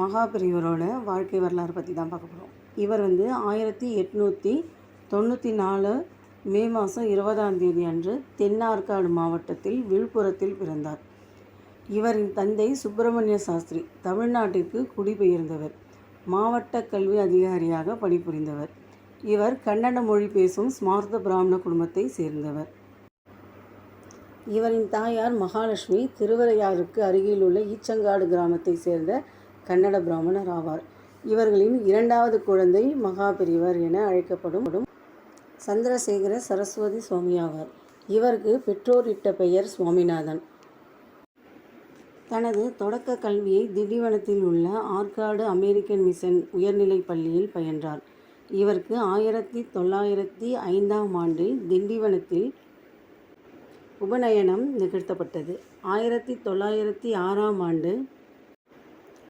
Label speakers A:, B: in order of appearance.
A: மகாபெரியவரோட வாழ்க்கை வரலாறு பற்றி தான் பார்க்க போகிறோம். இவர் 1894 மே மாதம் 20ஆம் தேதி அன்று தென்னார்காடு மாவட்டத்தில் விழுப்புரத்தில் பிறந்தார். இவரின் தந்தை சுப்பிரமணிய சாஸ்திரி தமிழ்நாட்டிற்கு குடிபெயர்ந்தவர். மாவட்ட கல்வி அதிகாரியாக பணிபுரிந்தவர். இவர் கன்னட மொழி பேசும் ஸ்மார்த்த பிராமண குடும்பத்தை சேர்ந்தவர். இவரின் தாயார் மகாலட்சுமி திருவரையாருக்கு அருகில் உள்ள ஈச்சங்காடு கிராமத்தை சேர்ந்த கன்னட பிராமணர் ஆவார். இவர்களின் இரண்டாவது குழந்தை மகாபெரியவர் என அழைக்கப்படும் சந்திரசேகர சரஸ்வதி சுவாமி ஆவார். இவருக்கு பெற்றோர் இட்ட பெயர் சுவாமிநாதன். தனது தொடக்க கல்வியை திண்டிவனத்தில் உள்ள ஆற்காடு அமெரிக்கன் மிஷன் உயர்நிலைப் பள்ளியில் பயின்றார். இவருக்கு 1905ஆம் ஆண்டில் திண்டிவனத்தில் உபநயனம் நிகழ்த்தப்பட்டது. 1906ஆம் ஆண்டு